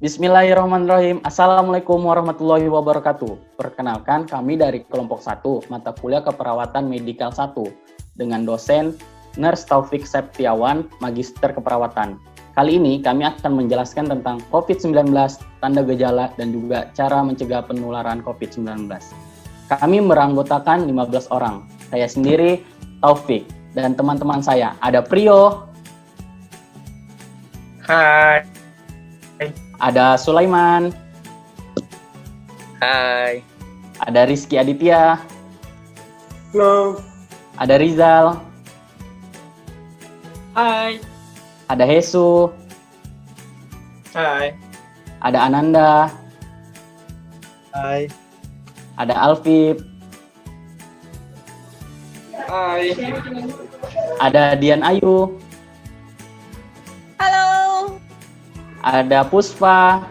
Bismillahirrahmanirrahim. Assalamualaikum warahmatullahi wabarakatuh. Perkenalkan, kami dari kelompok 1, mata kuliah keperawatan medikal 1, dengan dosen Nurse Taufik Septiawan, Magister Keperawatan. Kali ini kami akan menjelaskan tentang COVID-19, tanda gejala, dan juga cara mencegah penularan COVID-19. Kami beranggotakan 15 orang. Saya sendiri, Taufik, dan teman-teman saya ada Prio, Hai. ada Sulaiman, Hai. ada Rizky Aditya, Halo. ada Rizal, Hai. ada Hesu, Hai. ada Ananda, Hai. ada Alfib, Hai. ada Dian Ayu, Halo. ada Puspa,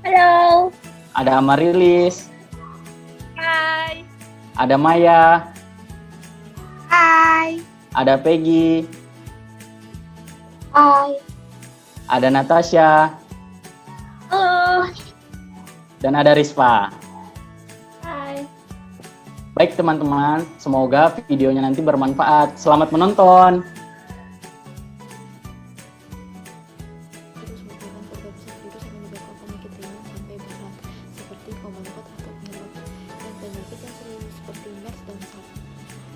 Halo. ada Amarilis, Hai. ada Maya, Hai. ada Peggy, Hai. ada Natasha, Halo. dan ada Rispa. Hai. Baik teman-teman, semoga videonya nanti bermanfaat. Selamat menonton. Virus merupakan perbedaan virus yang menyebabkan penyakit ringan sampai berat, seperti common cold atau pilek, dan penyakit yang serius seperti MERS dan SARS.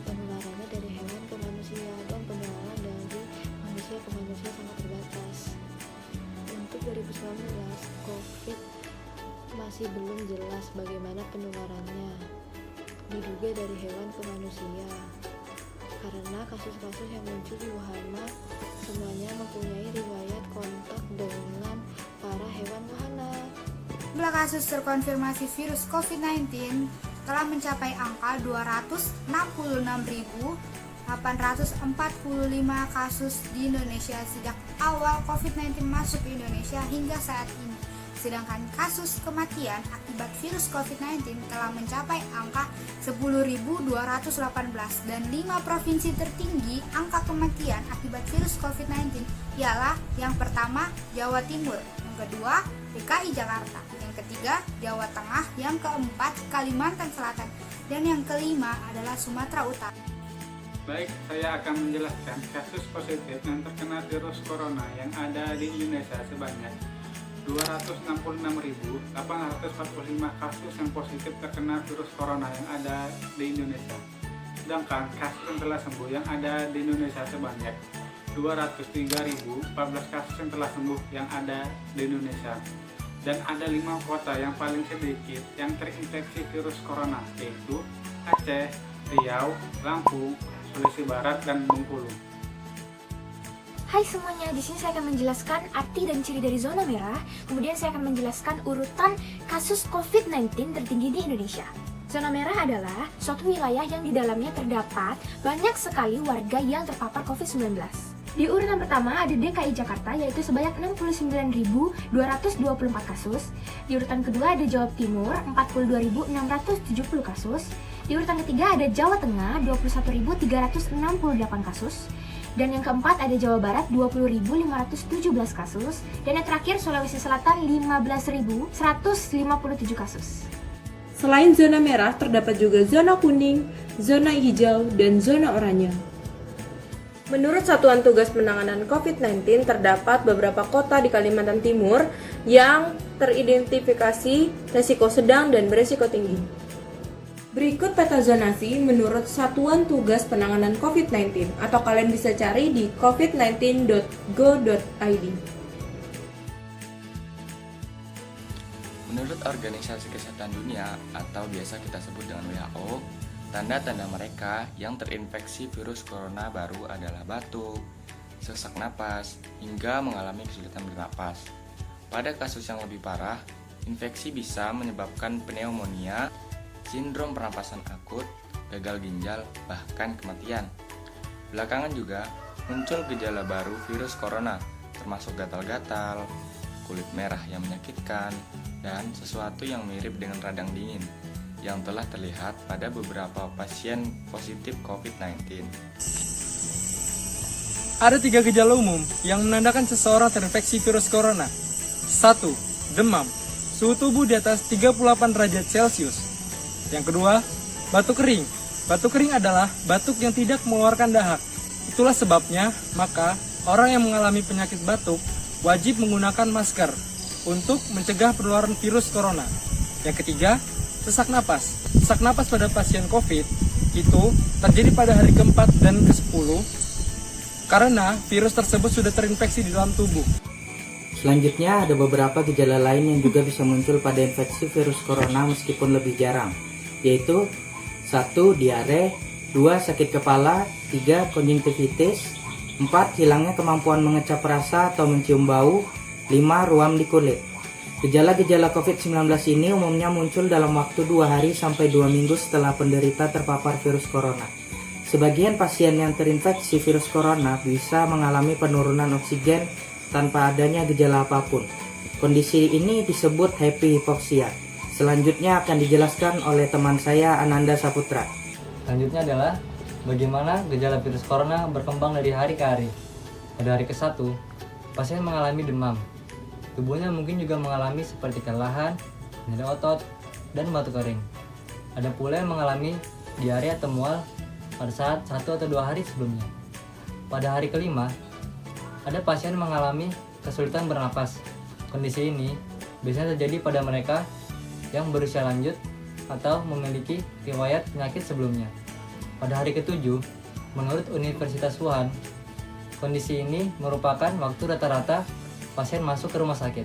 Penularannya dari hewan ke manusia dan penularan dari manusia ke manusia sangat terbatas. Untuk 2019, COVID masih belum jelas bagaimana penularannya. Diduga dari hewan ke manusia. Karena kasus-kasus yang muncul di Wuhan semuanya mempunyai riwayat kontak dengan para hewan wahana. Jumlah kasus terkonfirmasi virus COVID-19 telah mencapai angka 266.845 kasus di Indonesia sejak awal COVID-19 masuk ke Indonesia hingga saat ini. Sedangkan kasus kematian akibat virus COVID-19 telah mencapai angka 10.218 dan 5 provinsi tertinggi angka kematian akibat virus COVID-19 ialah yang pertama Jawa Timur, yang kedua DKI Jakarta, yang ketiga Jawa Tengah, yang keempat Kalimantan Selatan, dan yang kelima adalah Sumatera Utara. Baik, saya akan menjelaskan kasus positif yang terkena virus corona yang ada di Indonesia sebanyak 266.845 kasus yang positif terkena virus corona yang ada di Indonesia. Sedangkan kasus yang telah sembuh yang ada di Indonesia sebanyak 203.014 kasus yang telah sembuh yang ada di Indonesia. Dan ada 5 kota yang paling sedikit yang terinfeksi virus corona, yaitu Aceh, Riau, Lampung, Sulawesi Barat, dan Bengkulu. Hai semuanya, di sini saya akan menjelaskan arti dan ciri dari zona merah. Kemudian saya akan menjelaskan urutan kasus COVID-19 tertinggi di Indonesia. Zona merah adalah suatu wilayah yang di dalamnya terdapat banyak sekali warga yang terpapar COVID-19. Di urutan pertama ada DKI Jakarta yaitu sebanyak 69.224 kasus. Di urutan kedua ada Jawa Timur 42.670 kasus. Di urutan ketiga ada Jawa Tengah 21.368 kasus. Dan yang keempat ada Jawa Barat 20.517 kasus. Dan yang terakhir Sulawesi Selatan 15.157 kasus. Selain zona merah, terdapat juga zona kuning, zona hijau, dan zona oranye. Menurut Satuan Tugas Penanganan COVID-19, terdapat beberapa kota di Kalimantan Timur yang teridentifikasi risiko sedang dan berisiko tinggi. Berikut peta zonasi menurut Satuan Tugas Penanganan COVID-19 atau kalian bisa cari di covid19.go.id. Menurut Organisasi Kesehatan Dunia atau biasa kita sebut dengan WHO, tanda-tanda mereka yang terinfeksi virus corona baru adalah batuk, sesak napas, hingga mengalami kesulitan bernapas. Pada kasus yang lebih parah, infeksi bisa menyebabkan pneumonia, sindrom pernapasan akut, gagal ginjal, bahkan kematian. Belakangan juga muncul gejala baru virus corona, termasuk gatal-gatal, kulit merah yang menyakitkan, dan sesuatu yang mirip dengan radang dingin yang telah terlihat pada beberapa pasien positif COVID-19. Ada 3 gejala umum yang menandakan seseorang terinfeksi virus corona. 1. Demam, suhu tubuh di atas 38 derajat Celcius. Yang kedua, batuk kering. Batuk kering adalah batuk yang tidak mengeluarkan dahak. Itulah sebabnya, maka orang yang mengalami penyakit batuk wajib menggunakan masker untuk mencegah penularan virus corona. Yang ketiga, sesak napas. Sesak napas pada pasien COVID itu terjadi pada hari keempat dan ke-10 karena virus tersebut sudah terinfeksi di dalam tubuh. Selanjutnya ada beberapa gejala lain yang juga bisa muncul pada infeksi virus corona meskipun lebih jarang, yaitu 1. Diare, 2. Sakit kepala, 3. Konjungtivitis, 4. Hilangnya kemampuan mengecap rasa atau mencium bau, 5. Ruam di kulit. Gejala-gejala COVID-19 ini umumnya muncul dalam waktu 2 hari sampai 2 minggu setelah penderita terpapar virus corona. Sebagian pasien yang terinfeksi virus corona bisa mengalami penurunan oksigen tanpa adanya gejala apapun. Kondisi ini disebut happy hypoxia. Selanjutnya akan dijelaskan oleh teman saya Ananda Saputra. Selanjutnya adalah bagaimana gejala virus corona berkembang dari hari ke hari. Pada hari ke-1, pasien mengalami demam. Tubuhnya mungkin juga mengalami seperti kelelahan, nyeri otot, dan batuk kering. Ada pula yang mengalami diare atau mual pada saat 1 atau 2 hari sebelumnya. Pada hari ke-5, ada pasien mengalami kesulitan bernapas. Kondisi ini biasanya terjadi pada mereka yang berusia lanjut atau memiliki riwayat penyakit sebelumnya. Pada hari ke-7, menurut Universitas Wuhan, kondisi ini merupakan waktu rata-rata pasien masuk ke rumah sakit.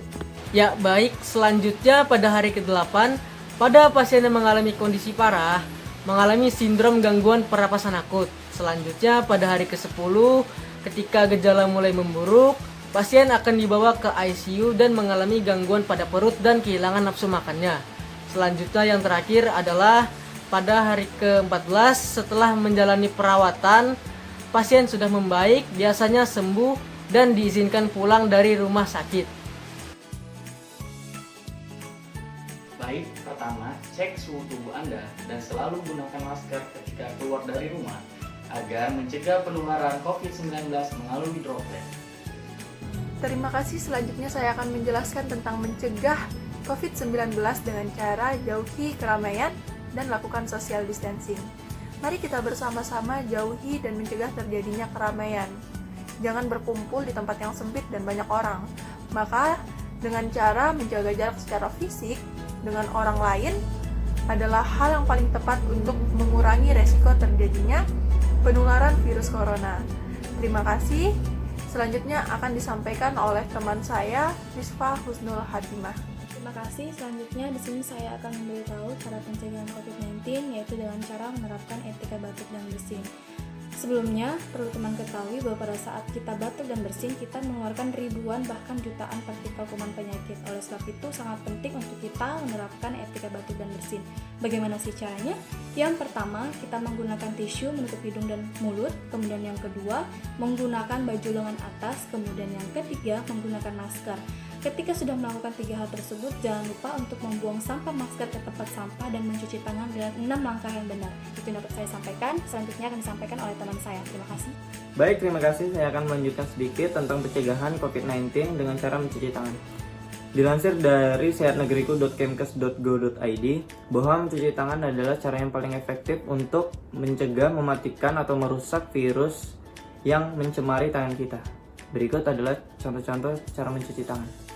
Ya, baik. Selanjutnya pada hari ke-8, pada pasien yang mengalami kondisi parah, mengalami sindrom gangguan pernapasan akut. Selanjutnya pada hari ke-10, ketika gejala mulai memburuk, pasien akan dibawa ke ICU dan mengalami gangguan pada perut dan kehilangan nafsu makannya. Selanjutnya yang terakhir adalah pada hari ke-14 setelah menjalani perawatan, pasien sudah membaik, biasanya sembuh dan diizinkan pulang dari rumah sakit. Baik, pertama, cek suhu tubuh Anda dan selalu gunakan masker ketika keluar dari rumah agar mencegah penularan COVID-19 melalui droplet. Terima kasih. Selanjutnya saya akan menjelaskan tentang mencegah COVID-19 dengan cara jauhi keramaian dan lakukan social distancing. Mari kita bersama-sama jauhi dan mencegah terjadinya keramaian. Jangan berkumpul di tempat yang sempit dan banyak orang. Maka dengan cara menjaga jarak secara fisik dengan orang lain adalah hal yang paling tepat untuk mengurangi resiko terjadinya penularan virus corona. Terima kasih. Selanjutnya akan disampaikan oleh teman saya, Rizfa Husnul Hatimah. Terima kasih. Selanjutnya di sini saya akan memberitahu cara pencegahan COVID-19, yaitu dengan cara menerapkan etika batuk dan bersin. Sebelumnya, perlu teman ketahui bahwa pada saat kita batuk dan bersin, kita mengeluarkan ribuan bahkan jutaan partikel kuman penyakit. Oleh sebab itu, sangat penting untuk kita menerapkan etika batuk dan bersin. Bagaimana sih caranya? Yang pertama, kita menggunakan tisu menutup hidung dan mulut. Kemudian yang kedua, menggunakan baju lengan atas. Kemudian yang ketiga, menggunakan masker. Ketika sudah melakukan 3 hal tersebut, jangan lupa untuk membuang sampah masker ke tempat sampah dan mencuci tangan dengan 6 langkah yang benar. Itu yang dapat saya sampaikan. Selanjutnya akan disampaikan oleh teman saya. Terima kasih. Baik, terima kasih. Saya akan melanjutkan sedikit tentang pencegahan COVID-19 dengan cara mencuci tangan. Dilansir dari sehatnegeriku.kemkes.go.id bahwa mencuci tangan adalah cara yang paling efektif untuk mencegah, mematikan, atau merusak virus yang mencemari tangan kita. Berikut adalah contoh-contoh cara mencuci tangan.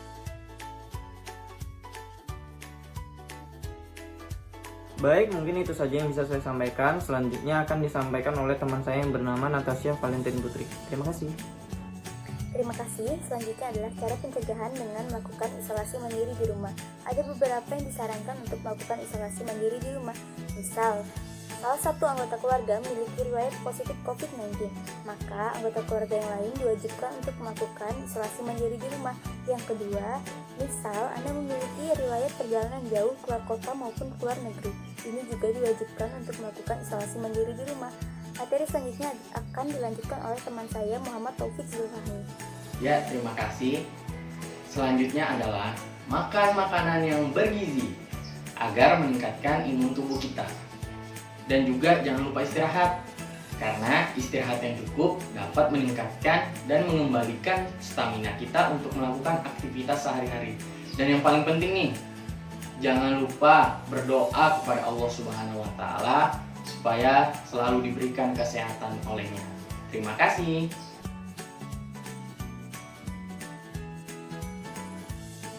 Baik, mungkin itu saja yang bisa saya sampaikan. Selanjutnya akan disampaikan oleh teman saya yang bernama Natasha Valentin Putri. Terima kasih. Terima kasih. Selanjutnya adalah cara pencegahan dengan melakukan isolasi mandiri di rumah. Ada beberapa yang disarankan untuk melakukan isolasi mandiri di rumah. Misal, salah satu anggota keluarga memiliki riwayat positif COVID-19, maka anggota keluarga yang lain diwajibkan untuk melakukan isolasi mandiri di rumah. Yang kedua, misal Anda memiliki riwayat perjalanan jauh keluar kota maupun keluar negeri, ini juga diwajibkan untuk melakukan isolasi mandiri di rumah. Materi selanjutnya akan dilanjutkan oleh teman saya Muhammad Taufik Zulfahmi. Ya, terima kasih. Selanjutnya adalah makan makanan yang bergizi agar meningkatkan imun tubuh kita. Dan juga jangan lupa istirahat, karena istirahat yang cukup dapat meningkatkan dan mengembalikan stamina kita untuk melakukan aktivitas sehari-hari. Dan yang paling penting nih, jangan lupa berdoa kepada Allah Subhanahu wa Ta'ala supaya selalu diberikan kesehatan olehnya. Terima kasih.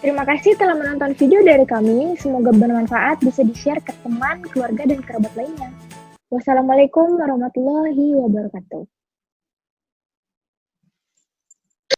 Terima kasih telah menonton video dari kami. Semoga bermanfaat, bisa di-share ke teman, keluarga, dan kerabat lainnya. Wassalamualaikum warahmatullahi wabarakatuh.